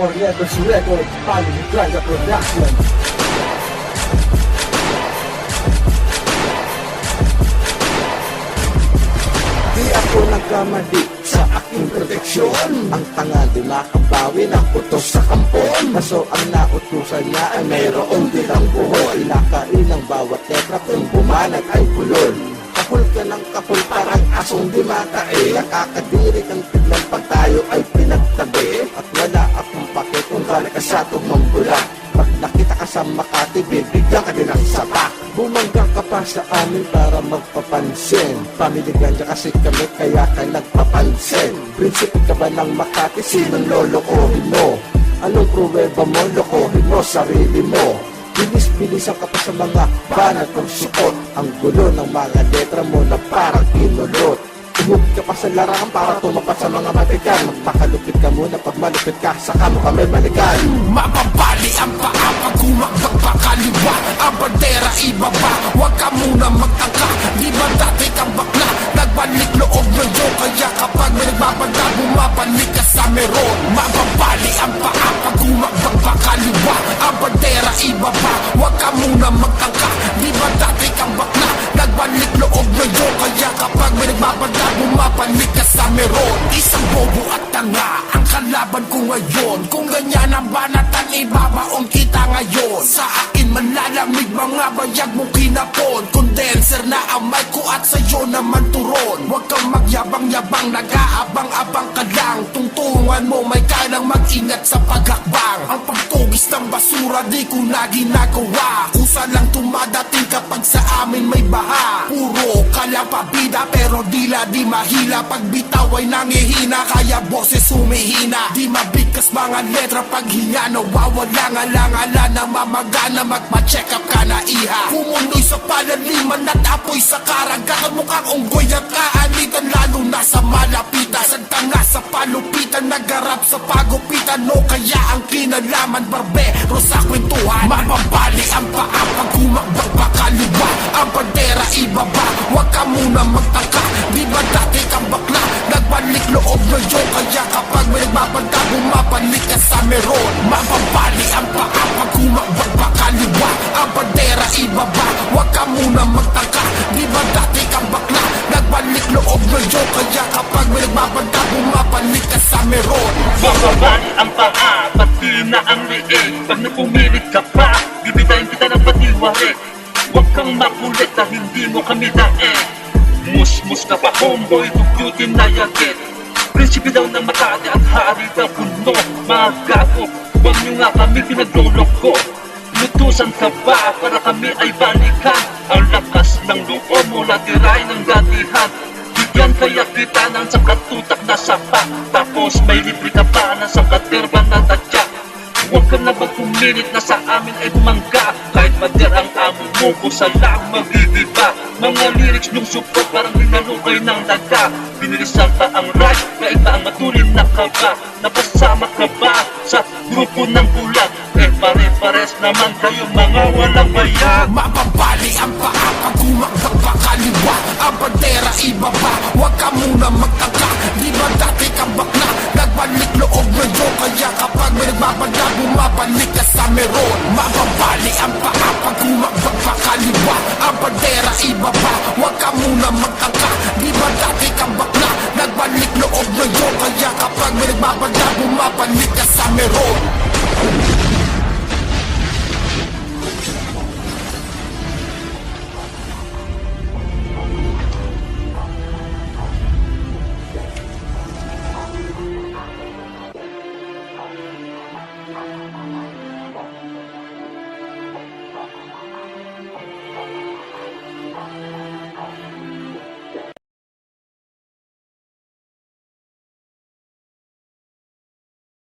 Corneto Record, Family Granja Production. Di ako nagkamali sa aking proteksyon. Ang tanga di makabawi ng putos sa kampon. Kaso ang nautusan niya ay mayroong dilang buhol. Inakain ng bawat letra kung bumanag ay pulol. Kapul ka ng kapul parang asong di matae. Nakakadiri kang tignan pag tayo ay pinagtabi. At wala akong pake kung gala ka sa tumambula. Pag nakita ka sa Makati, bibigyan ka din ng sapak. Bumangga ka pa sa amin para magpapansin. Family Granja kasi kami kaya ka nagpapansin. Prinsipe ka ba ng Makati, sinong lolokohin mo? Anong pruweba mo, lokohin mo sarili mo? Bilis-bilisan ka pa sa mga banat ng suot. Ang gulo ng mga letra mo na parang kinulot. Tumugid ka pa sa larangan para tumapat sa mga matikan. Magpakalupit ka muna, pag malupit ka, saka mo kami balikan. Mapapali ang paa pag humakbang pa kaliwa. Ang bandera ibaba, huwag ka muna magtangka. Di ba dati kang bakla, nagbalik loob ng Diyo. Kaya kapag may nagbabanda, bumabalik ka sa meron. Mapapali ang paa pag humakbang pa kaliwa. Ang bandera ibaba, huwag ka muna magtangka. Di ba dati kang bakla, nagbalik loob ng Diyo. Kaya kapag may nagbabanda, bumabalik ka sa meron. Isang bobo at tanga ang kalaban ko ngayon. Kung ganyan ang banatan, ibabaon kita ngayon. Sa akin manlalamig mga bayag mo kinapon. Condenser na ang mic ko at sa'yo naman turon. Huwag kang magyabang-yabang, nag-aabang-abang ka lang. Tungtungan mo may kailang mag-ingat sa paghakbang. Ang pagtugis ng basura di ko na ginagawa. Kusa lang tumadating kapag sa amin may baha. Puro kalapabida pero dila di mahila. Pag bitaw ay nangihina, kaya boses humihina. Di mabigkas mga letra pag hinga, nawawala nga lang ala na mamagana. Magpa-check up ka na iha. Kumunoy sa palaliman at apoy sa karagahan. Mukhang unggoy at kaanitan lalo na sa malapitan. Santanga sa palupitan, nagarap sa pagupitan. O kaya ang kinalaman barbero sa kwentuhan. Mapapali ang paa pag humakbang pa kaliwa. Ang bandera ibaba, huwag ka muna magtangka. Di ba dati kang bakla, nagbalik loob ng Diyo. Kaya kapag may nagbabanda, bumabalik ka sa meron. Mapapali ang paa pag humakbang pa kaliwa. Ang bandera ibaba, huwag ka muna magtangka. Di ba dati kang bakla, nagbalik loob ng Diyo. Kaya kapag may nagbabanda, bumabalik ka sa meron. Mapapali ang paa, pati na ang liig. Pag napumilit ka pa, bibitayin kita ng patiwari. Huwag kang makulit na hindi mo kami daig. Mus-mus ka pa homeboy, dugyutin na yagit. Prinsipe daw ng Makati at hari daw puno. Mga gago, huwag nyo nga kami pinagloloko. Lutusan ka ba para kami ay balikan? Ang lakas ng loob mo, latiray ng gatihan. Bigyan kaya kita ng sakatutak na sapa. Tapos may libre ka pa ng sakaterba na tadyak. Huwag ka na bang pumilit na sa amin ay bumangga. Kahit mader ang amo mo, kusa lang magigiba. Mga lyrics nung support parang linalukay ng daga. Binilisan pa ang ride, kaiba ang matulin na kaba. Napasama ka ba sa grupo ng bulag? Eh pare-pares naman kayo mga walang bayag. Mapapali ang paa pag humakbang pa kaliwa. Ang bandera ibaba, huwag ka muna magtangka. Di ba dati kang bakla, nagbalik loob ng Diyo. Kaya kapag may nagbabanda, bumabalik ka sa meron. Mapapali ang paa pag humakbang pa kaliwa. Ang bandera ibaba, huwag ka muna magtangka. Di ba dati kang bakla, nagbalik loob ng Diyo. Kaya kapag may nagbabanda, bumabalik ka sa meron.